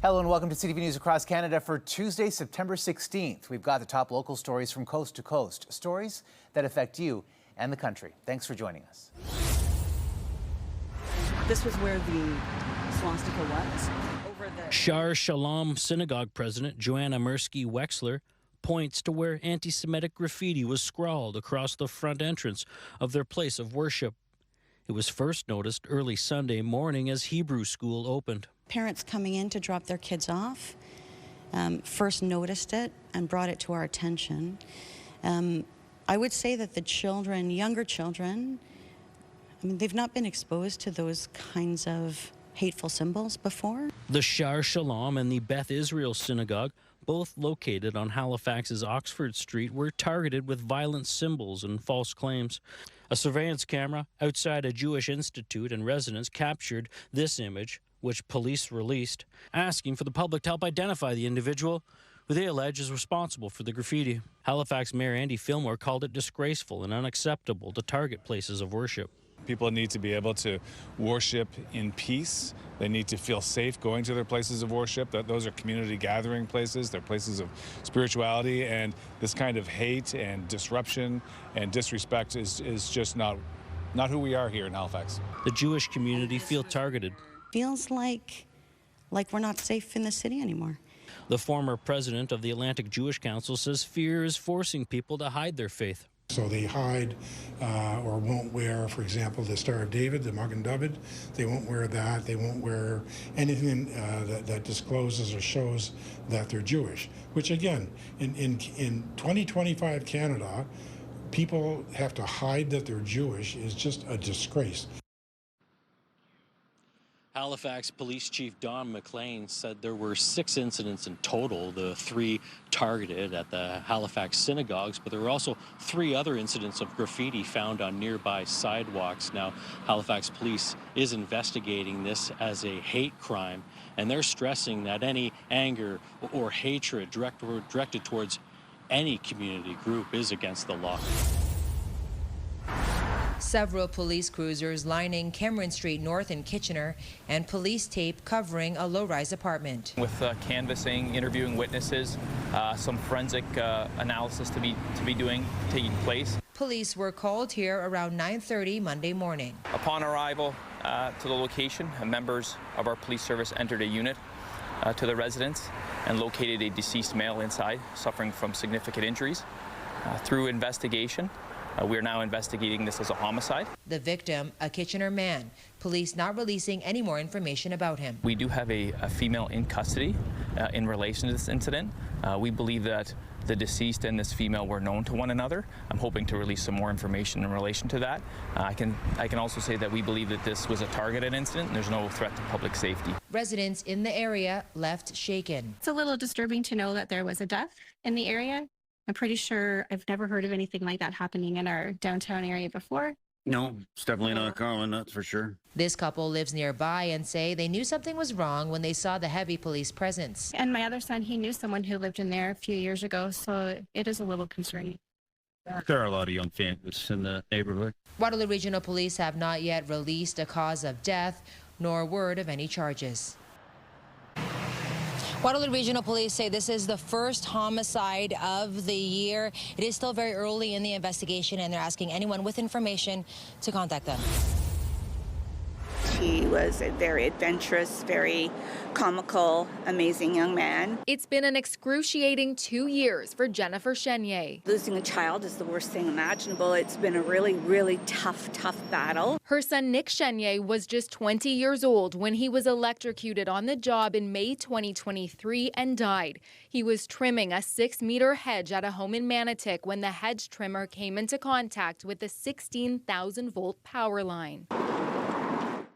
Hello and welcome to CTV News Across Canada for Tuesday, September 16th. We've got the top local stories from coast to coast, stories that affect you and the country. Thanks for joining us. This was where the swastika was. Over the Shar Shalom Synagogue President Joanna Mirsky-Wexler points to where anti-Semitic graffiti was scrawled across the front entrance of their place of worship. It was first noticed early Sunday morning as Hebrew school opened. parents coming in to drop their kids off first noticed it and brought it to our attention. I would say that the children, younger children, they've not been exposed to those kinds of hateful symbols before. The Shar Shalom and the Beth Israel Synagogue, both located on Halifax's Oxford Street, were targeted with violent symbols and false claims. A surveillance camera outside a Jewish institute and residence captured this image, which police released, asking for the public to help identify the individual who they allege is responsible for the graffiti. Halifax Mayor Andy Fillmore called it disgraceful and unacceptable to target places of worship. People need to be able to worship in peace. They need to feel safe going to their places of worship. Those are community gathering places. They're places of spirituality, and this kind of hate and disruption and disrespect is just not who we are here in Halifax. The Jewish community feel targeted. Feels like we're not safe in the city anymore. The former president of the Atlantic Jewish Council says fear is forcing people to hide their faith. So they hide or won't wear, for example, the Star of David, the Magen David. They won't wear that. They won't wear anything that discloses or shows that they're Jewish, which again, in 2025 Canada, people have to hide that they're Jewish is just a disgrace. Halifax Police Chief Don McLean said there were 6 incidents in total, the 3 targeted at the Halifax synagogues, but there were also 3 other incidents of graffiti found on nearby sidewalks. Now, Halifax Police is investigating this as a hate crime, and they're stressing that any anger or hatred directed towards any community group is against the law. Several police cruisers lining Cameron Street North in Kitchener, and police tape covering a low-rise apartment. With canvassing, interviewing witnesses, some forensic analysis to be taking place. Police were called here around 9:30 Monday morning. Upon arrival to the location, members of our police service entered a unit to the residence and located a deceased male inside, suffering from significant injuries. Through investigation, we are now investigating this as a homicide. The victim, a Kitchener man. Police not releasing any more information about him. We do have a female in custody in relation to this incident. We believe that the deceased and this female were known to one another. I'm hoping to release some more information in relation to that. I can also say that we believe that this was a targeted incident and there's no threat to public safety. Residents in the area left shaken. It's a little disturbing to know that there was a death in the area. I'm pretty sure I've never heard of anything like that happening in our downtown area before. No, it's definitely not common, that's for sure. This couple lives nearby and say they knew something was wrong when they saw the heavy police presence. And my other son, he knew someone who lived in there a few years ago, so it is a little concerning. There are a lot of young families in the neighborhood. Waterloo Regional Police have not yet released a cause of death nor word of any charges. Waterloo Regional Police say this is the first homicide of the year. It is still very early in the investigation, and they're asking anyone with information to contact them. He was a very adventurous, very comical, amazing young man. It's been an excruciating 2 years for Jennifer Chenier. Losing a child is the worst thing imaginable. It's been a really, really tough battle. Her son Nick Chenier was just 20 years old when he was electrocuted on the job in May 2023 and died. He was trimming a 6-meter hedge at a home in Manotick when the hedge trimmer came into contact with the 16,000-volt power line.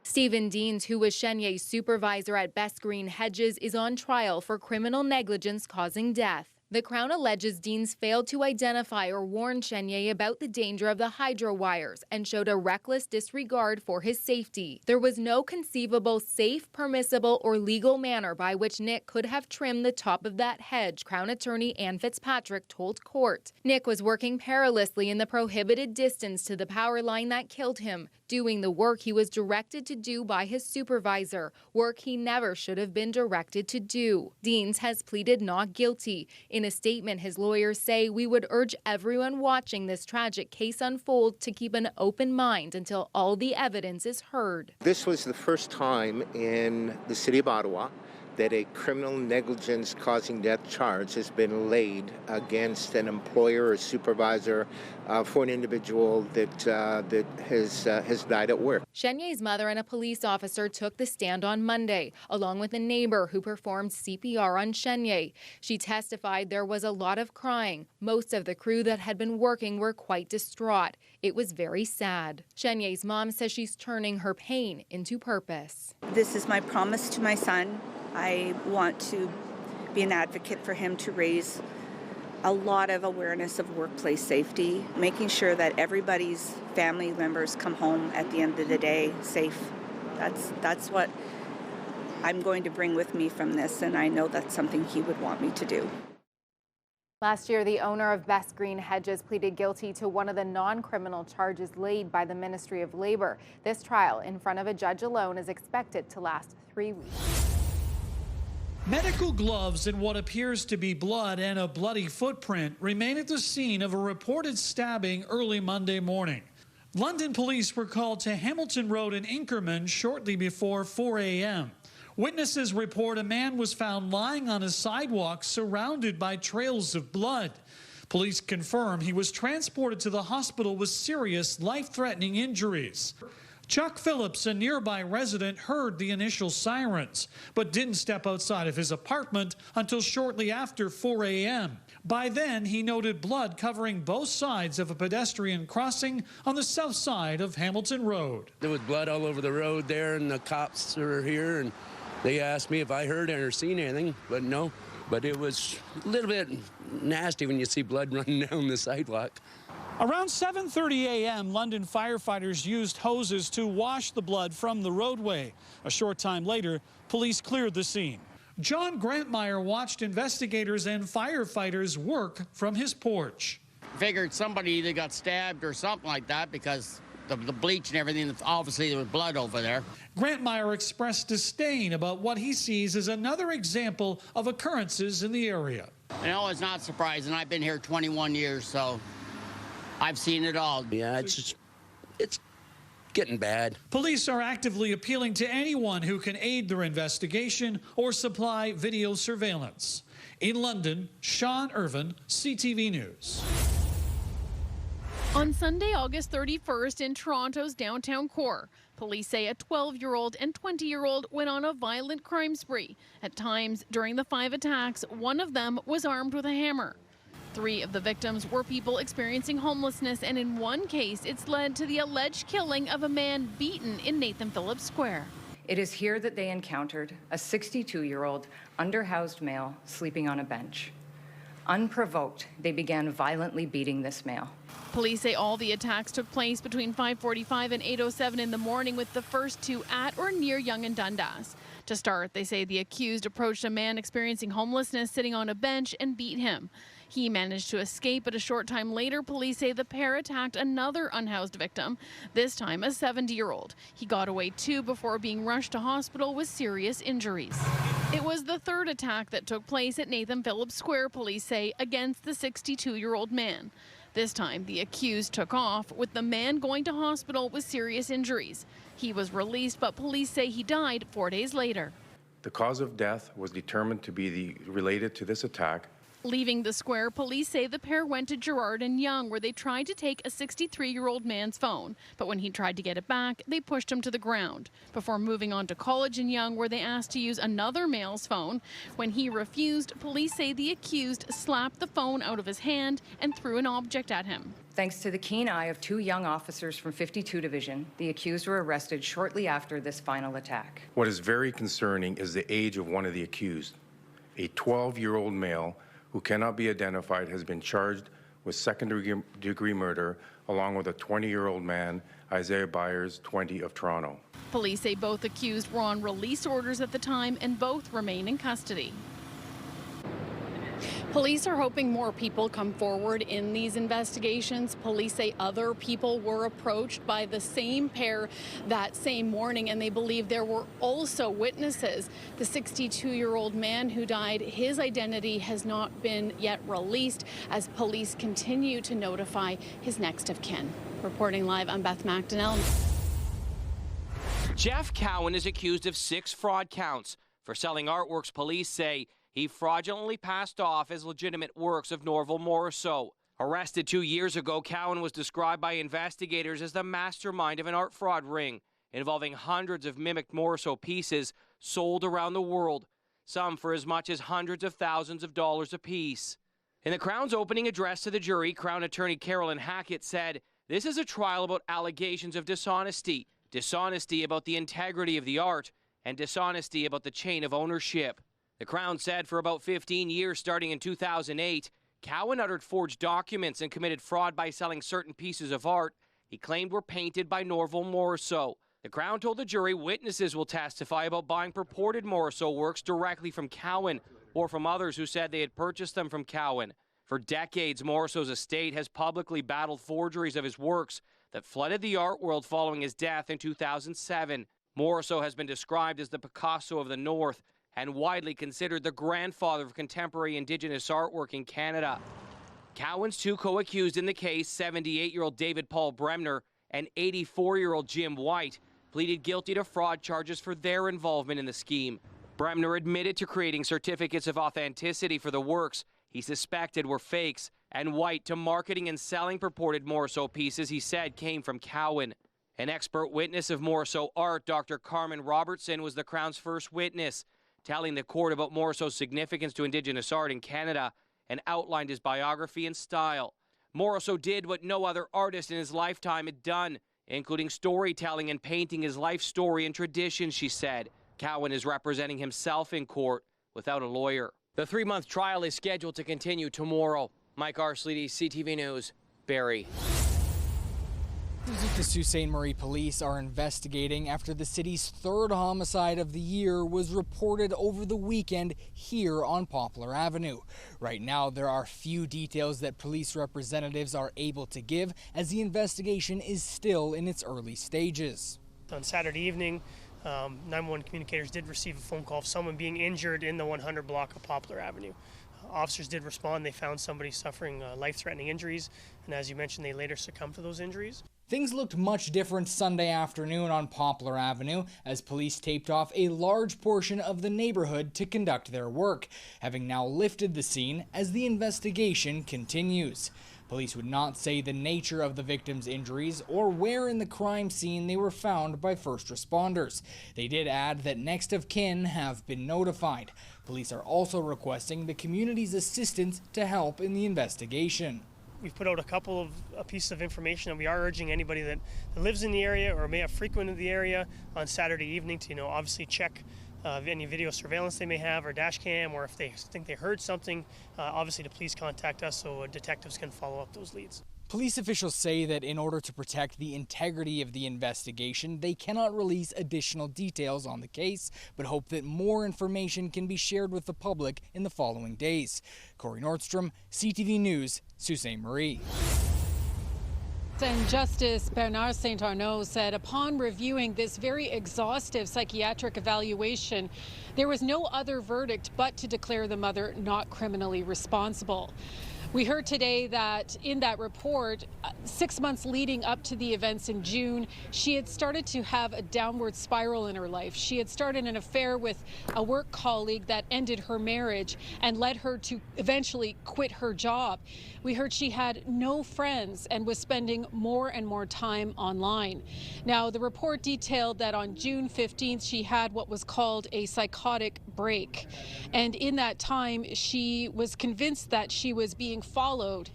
Stephen Deans, who was Chenier's supervisor at Best Green Hedges, is on trial for criminal negligence causing death. The Crown alleges Deans failed to identify or warn Chenier about the danger of the hydro wires and showed a reckless disregard for his safety. There was no conceivable safe, permissible, or legal manner by which Nick could have trimmed the top of that hedge, Crown attorney Ann Fitzpatrick told court. Nick was working perilously in the prohibited distance to the power line that killed him. doing the work he was directed to do by his supervisor, work he never should have been directed to do. Deans has pleaded not guilty. In a statement, his lawyers say, "We would urge everyone watching this tragic case unfold to keep an open mind until all the evidence is heard." This was the first time in the city of Ottawa that a criminal negligence causing death charge has been laid against an employer or supervisor for an individual that has died at work. Chenier's mother and a police officer took the stand on Monday, along with a neighbor who performed CPR on Chenier. She testified there was a lot of crying. Most of the crew that had been working were quite distraught. It was very sad. Chenier's mom says she's turning her pain into purpose. This is my promise to my son. I want to be an advocate for him to raise a lot of awareness of workplace safety, making sure that everybody's family members come home at the end of the day safe. That's what I'm going to bring with me from this, and I know that's something he would want me to do. Last year, the owner of Best Green Hedges pleaded guilty to one of the non-criminal charges laid by the Ministry of Labour. This trial in front of a judge alone is expected to last 3 weeks. Medical gloves and what appears to be blood and a bloody footprint remain at the scene of a reported stabbing early Monday morning. London police were called to Hamilton Road in Inkerman shortly before 4 a.m. Witnesses report a man was found lying on a sidewalk surrounded by trails of blood. Police confirm he was transported to the hospital with serious life-threatening injuries. Chuck Phillips, a nearby resident, heard the initial sirens, but didn't step outside of his apartment until shortly after 4 a.m. By then, he noted blood covering both sides of a pedestrian crossing on the south side of Hamilton Road. There was blood all over the road there, and the cops were here, and they asked me if I heard or seen anything, but no. But it was a little bit nasty when you see blood running down the sidewalk. Around 7:30 a.m., London firefighters used hoses to wash the blood from the roadway. A short time later, police cleared the scene. John Grantmeyer watched investigators and firefighters work from his porch. Figured somebody either got stabbed or something like that because the bleach and everything, obviously there was blood over there. Grantmeyer expressed disdain about what he sees as another example of occurrences in the area. You know, it's not surprising. I've been here 21 years, so I've seen it all. Yeah, it's getting bad. Police are actively appealing to anyone who can aid their investigation or supply video surveillance. In London, Sean Irvin, CTV News. On Sunday, August 31st in Toronto's downtown core, police say a 12-year-old and 20-year-old went on a violent crime spree. At times during the 5 attacks, one of them was armed with a hammer. 3 of the victims were people experiencing homelessness, and in one case, it's led to the alleged killing of a man beaten in Nathan Phillips Square. It is here that they encountered a 62-year-old underhoused male sleeping on a bench. Unprovoked, they began violently beating this male. Police say all the attacks took place between 5:45 and 8:07 in the morning, with the first 2 at or near Yonge and Dundas. To start, they say the accused approached a man experiencing homelessness sitting on a bench and beat him. He managed to escape, but a short time later, police say the pair attacked another unhoused victim, this time a 70-year-old. He got away too before being rushed to hospital with serious injuries. It was the 3rd attack that took place at Nathan Phillips Square, police say, against the 62-year-old man. This time, the accused took off, with the man going to hospital with serious injuries. He was released, but police say he died 4 days later. The cause of death was determined to be related to this attack. Leaving the square, police say the pair went to Gerrard and Yonge, where they tried to take a 63-year-old man's phone. But when he tried to get it back, they pushed him to the ground, before moving on to College and Yonge, where they asked to use another male's phone. When he refused, police say the accused slapped the phone out of his hand and threw an object at him. Thanks to the keen eye of 2 young officers from 52 Division, the accused were arrested shortly after this final attack. What is very concerning is the age of one of the accused. A 12-year-old male who cannot be identified has been charged with second-degree murder, along with a 20-year-old man, Isaiah Byers, 20, of Toronto. Police say both accused were on release orders at the time and both remain in custody. Police are hoping more people come forward in these investigations. Police say other people were approached by the same pair that same morning, and they believe there were also witnesses. The 62-year-old man who died, his identity has not been yet released as police continue to notify his next of kin. Reporting live, I'm Beth McDonnell. Jeff Cowan is accused of 6 fraud counts. For selling artworks, police say he fraudulently passed off as legitimate works of Norval Morrisseau. Arrested 2 years ago, Cowan was described by investigators as the mastermind of an art fraud ring involving hundreds of mimicked Morrisseau pieces sold around the world, some for as much as hundreds of thousands of dollars apiece. In the Crown's opening address to the jury, Crown attorney Carolyn Hackett said, "This is a trial about allegations of dishonesty about the integrity of the art, and dishonesty about the chain of ownership." The Crown said for about 15 years, starting in 2008, Cowan uttered forged documents and committed fraud by selling certain pieces of art he claimed were painted by Norval Morrisseau. The Crown told the jury witnesses will testify about buying purported Morrisseau works directly from Cowan or from others who said they had purchased them from Cowan. For decades, Morrisseau's estate has publicly battled forgeries of his works that flooded the art world following his death in 2007. Morrisseau has been described as the Picasso of the North and widely considered the grandfather of contemporary Indigenous artwork in Canada. Cowan's 2 co-accused in the case, 78-year-old David Paul Bremner and 84-year-old Jim White, pleaded guilty to fraud charges for their involvement in the scheme. Bremner admitted to creating certificates of authenticity for the works he suspected were fakes, and White to marketing and selling purported Morrisseau pieces he said came from Cowan. An expert witness of Morrisseau art, Dr. Carmen Robertson, was the Crown's first witness, telling the court about Morrisseau's significance to Indigenous art in Canada and outlined his biography and style. Morrisseau did what no other artist in his lifetime had done, including storytelling and painting his life story and tradition, she said. Cowan is representing himself in court without a lawyer. The 3-month trial is scheduled to continue tomorrow. Mike Arsleedy, CTV News, Barrie. The Sault Ste. Marie police are investigating after the city's 3rd homicide of the year was reported over the weekend here on Poplar Avenue. Right now, there are few details that police representatives are able to give as the investigation is still in its early stages. On Saturday evening, 911 communicators did receive a phone call of someone being injured in the 100 block of Poplar Avenue. Officers did respond. They found somebody suffering life-threatening injuries, and as you mentioned, they later succumbed to those injuries. Things looked much different Sunday afternoon on Poplar Avenue as police taped off a large portion of the neighborhood to conduct their work, having now lifted the scene as the investigation continues. Police would not say the nature of the victims' injuries or where in the crime scene they were found by first responders. They did add that next of kin have been notified. Police are also requesting the community's assistance to help in the investigation. We've put out a pieces of information, and we are urging anybody that lives in the area or may have frequented the area on Saturday evening to, obviously check any video surveillance they may have or dash cam, or if they think they heard something, obviously to please contact us so detectives can follow up those leads. Police officials say that in order to protect the integrity of the investigation, they cannot release additional details on the case, but hope that more information can be shared with the public in the following days. Corey Nordstrom, CTV News, Sault Ste. Marie. And Justice Bernard St. Arnaud said upon reviewing this very exhaustive psychiatric evaluation, there was no other verdict but to declare the mother not criminally responsible. We heard today that in that report, 6 months leading up to the events in June, she had started to have a downward spiral in her life. She had started an affair with a work colleague that ended her marriage and led her to eventually quit her job. We heard she had no friends and was spending more and more time online. Now, the report detailed that on June 15th, she had what was called a psychotic break. And in that time, she was convinced that she was being followed.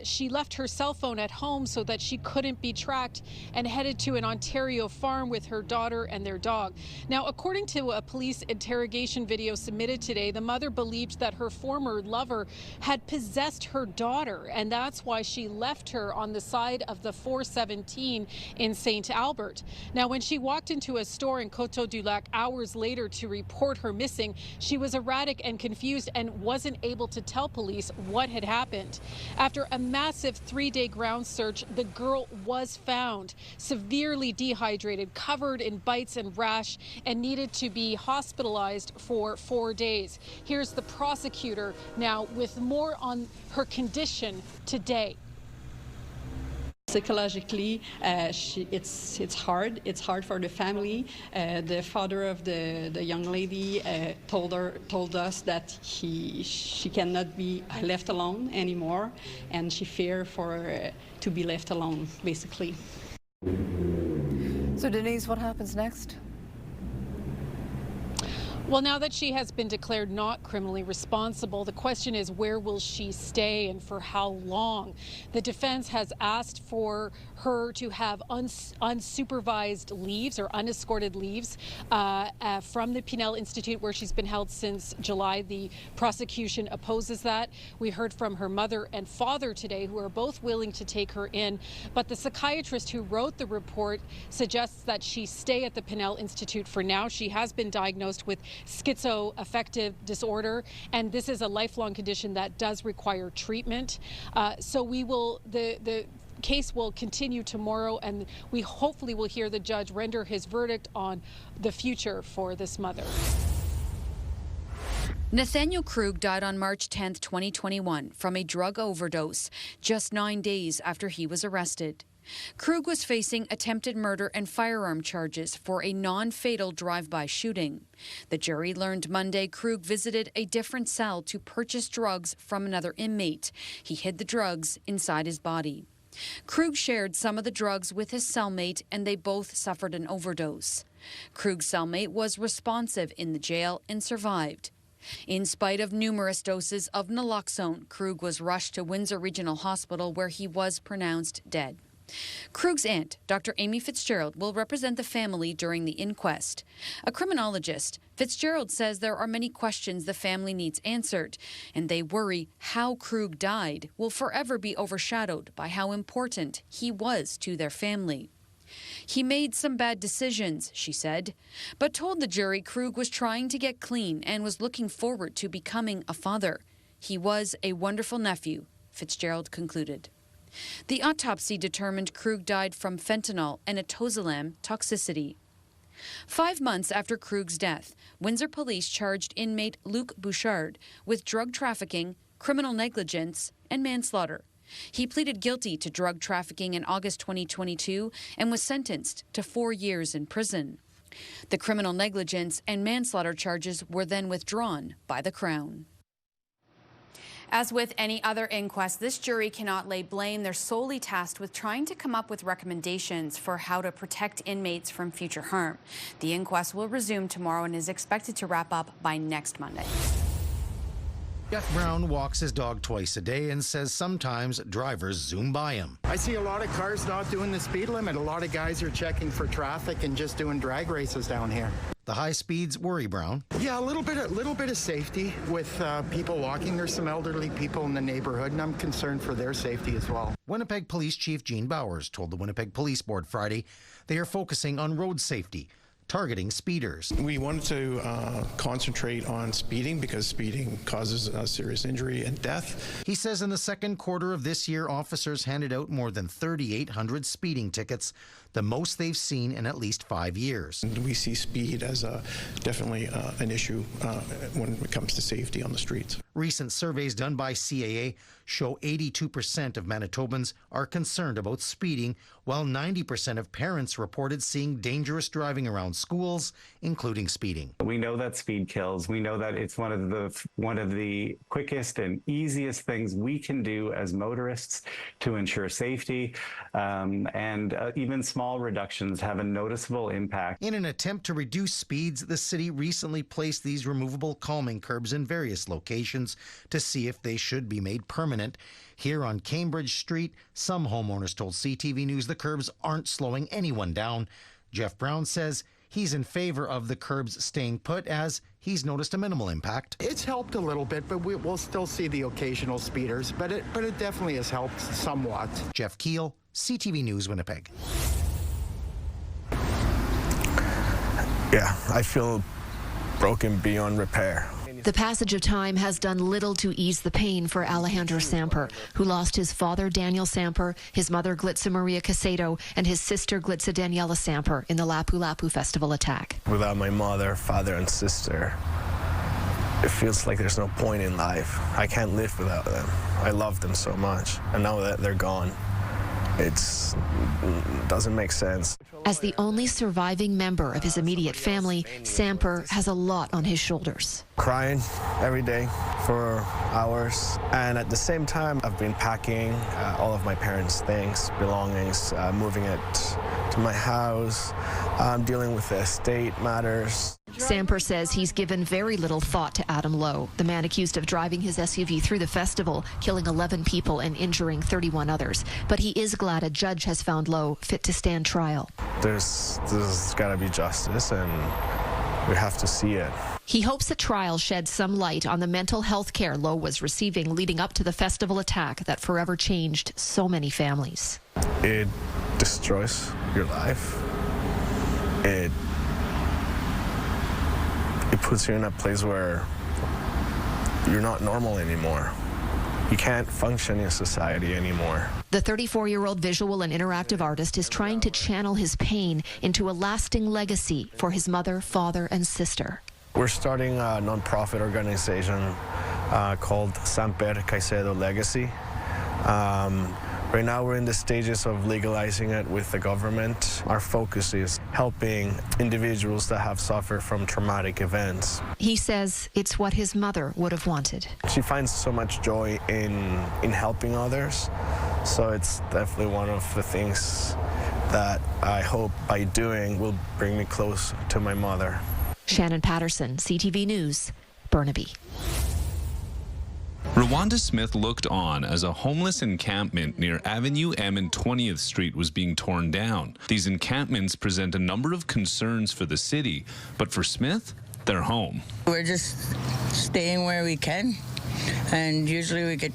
She left her cell phone at home so that she couldn't be tracked and headed to an Ontario farm with her daughter and their dog. Now, according to a police interrogation video submitted today, the mother believed that her former lover had possessed her daughter, and that's why she left her on the side of the 417 in St. Albert. Now, when she walked into a store in Coteau-du-Lac hours later to report her missing, she was erratic and confused and wasn't able to tell police what had happened. After a massive 3-day ground search, the girl was found severely dehydrated, covered in bites and rash, and needed to be hospitalized for 4 days. Here's the prosecutor now with more on her condition today. Psychologically, it's hard. It's hard for the family. The father of the young lady told us that she cannot be left alone anymore, and she feared to be left alone, basically. So Denise, what happens next? Well, now that she has been declared not criminally responsible, the question is, where will she stay and for how long? The defense has asked for her to have unsupervised leaves or unescorted leaves from the Pinel Institute, where she's been held since July. The prosecution opposes that. We heard from her mother and father today, who are both willing to take her in, but the psychiatrist who wrote the report suggests that she stay at the Pinel Institute for now. She has been diagnosed with schizoaffective disorder, and this is a lifelong condition that does require treatment. So the case will continue tomorrow, and we hopefully will hear the judge render his verdict on the future for this mother. Nathaniel Krug died on March 10, 2021, from a drug overdose, just 9 days after he was arrested. Krug was facing attempted murder and firearm charges for a non-fatal drive-by shooting. The jury learned Monday Krug visited a different cell to purchase drugs from another inmate. He hid the drugs inside his body. Krug shared some of the drugs with his cellmate, and they both suffered an overdose. Krug's cellmate was responsive in the jail and survived. In spite of numerous doses of naloxone, Krug was rushed to Windsor Regional Hospital, where he was pronounced dead. Krug's aunt, Dr. Amy Fitzgerald, will represent the family during the inquest. A criminologist, Fitzgerald says there are many questions the family needs answered, and they worry how Krug died will forever be overshadowed by how important he was to their family. He made some bad decisions, she said, but told the jury Krug was trying to get clean and was looking forward to becoming a father. He was a wonderful nephew, Fitzgerald concluded. The autopsy determined Krug died from fentanyl and atozolam toxicity. 5 months after Krug's death, Windsor police charged inmate Luc Bouchard with drug trafficking, criminal negligence, and manslaughter. He pleaded guilty to drug trafficking in August 2022 and was sentenced to 4 years in prison. The criminal negligence and manslaughter charges were then withdrawn by the Crown. As with any other inquest, this jury cannot lay blame. They're solely tasked with trying to come up with recommendations for how to protect inmates from future harm. The inquest will resume tomorrow and is expected to wrap up by next Monday. Jeff Brown walks his dog twice a day and says sometimes drivers zoom by him. I see a lot of cars not doing the speed limit. A lot of guys are checking for traffic and just doing drag races down here. The high speeds worry Brown. Yeah, a little bit of safety with people walking. There's some elderly people in the neighborhood, and I'm concerned for their safety as well. Winnipeg Police Chief Gene Bowers told the Winnipeg Police Board Friday they are focusing on road safety, targeting speeders. We wanted to concentrate on speeding because speeding causes serious injury and death. He says in the second quarter of this year, officers handed out more than 3,800 speeding tickets, the most they've seen in at least 5 years. And we see speed as definitely an issue when it comes to safety on the streets. Recent surveys done by CAA show 82% of Manitobans are concerned about speeding, while 90% of parents reported seeing dangerous driving around schools, including speeding. We know that speed kills. We know that it's one of the quickest and easiest things we can do as motorists to ensure safety, and even small reductions have a noticeable impact. In an attempt to reduce speeds, the city recently placed these removable calming curbs in various locations regulations to see if they should be made permanent. Here on Cambridge Street, some homeowners told CTV News the curbs aren't slowing anyone down. Jeff Brown says he's in favor of the curbs staying put as he's noticed a minimal impact. It's helped a little bit, but we'll still see the occasional speeders, but it definitely has helped somewhat. Jeff Keel, CTV News, Winnipeg. Yeah, I feel broken beyond repair. The passage of time has done little to ease the pain for Alejandro Samper, who lost his father, Daniel Samper, his mother, Glitza Maria Casedo, and his sister, Glitza Daniela Samper, in the Lapu Lapu Festival attack. Without my mother, father, and sister, it feels like there's no point in life. I can't live without them. I love them so much, and now that they're gone, it doesn't make sense. As the only surviving member of his immediate family, Samper has a lot on his shoulders. Crying every day for hours, and at the same time I've been packing all of my parents' things, belongings, moving it to my house, dealing with the estate matters. Samper says he's given very little thought to Adam Lowe, the man accused of driving his SUV through the festival, killing 11 people and injuring 31 others. But he is glad a judge has found Lowe fit to stand trial. There's got to be justice, and we have to see it. He hopes the trial sheds some light on the mental health care Lowe was receiving leading up to the festival attack that forever changed so many families. It destroys your life. It puts you in a place where you're not normal anymore. You can't function in society anymore. The 34-year-old visual and interactive artist is trying to channel his pain into a lasting legacy for his mother, father, and sister. We're starting a non-profit organization called Samper Caicedo Legacy. Right now we're in the stages of legalizing it with the government. Our focus is helping individuals that have suffered from traumatic events. He says it's what his mother would have wanted. She finds so much joy in helping others, so it's definitely one of the things that I hope by doing will bring me close to my mother. Shannon Patterson, CTV News, Burnaby. Rwanda Smith looked on as a homeless encampment near Avenue M and 20th Street was being torn down. These encampments present a number of concerns for the city, but for Smith, they're home. We're just staying where we can, and usually we get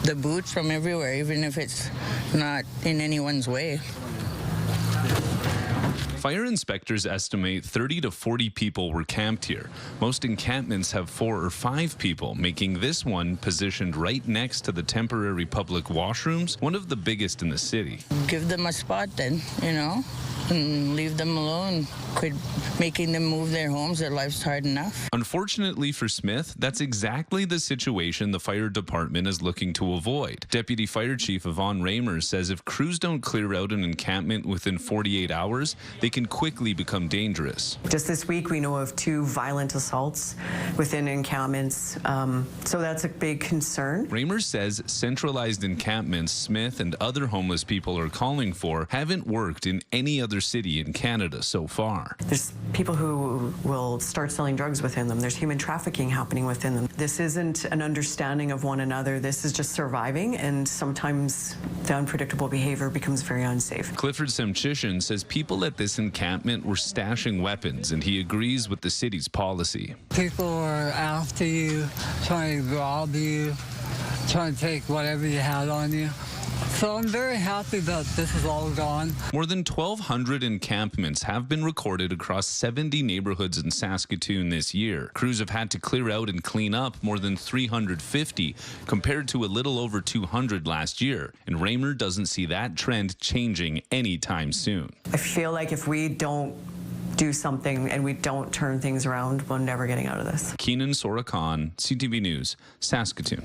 the boots from everywhere, even if it's not in anyone's way. Fire inspectors estimate 30 to 40 people were camped here. Most encampments have 4 or 5 people, making this one, positioned right next to the temporary public washrooms, one of the biggest in the city. Give them a spot then, and leave them alone. Quit making them move their homes. Their life's hard enough. Unfortunately for Smith, that's exactly the situation the fire department is looking to avoid. Deputy Fire Chief Yvonne Raymer says if crews don't clear out an encampment within 48 hours, they can quickly become dangerous. Just this week, we know of 2 violent assaults within encampments, so that's a big concern. Raymer says centralized encampments Smith and other homeless people are calling for haven't worked in any other city in Canada so far. There's people who will start selling drugs within them. There's human trafficking happening within them. This isn't an understanding of one another. This is just surviving, and sometimes the unpredictable behavior becomes very unsafe. Clifford Semchishin says people at this encampment were stashing weapons, and he agrees with the city's policy. People are after you, trying to rob you, trying to take whatever you had on you. So I'm very happy that this is all gone. More than 1,200 encampments have been recorded across 70 neighborhoods in Saskatoon this year. Crews have had to clear out and clean up more than 350, compared to a little over 200 last year. And Raymer doesn't see that trend changing anytime soon. I feel like if we don't do something and we don't turn things around, we're never getting out of this. Keenan Sorakan, CTV News, Saskatoon.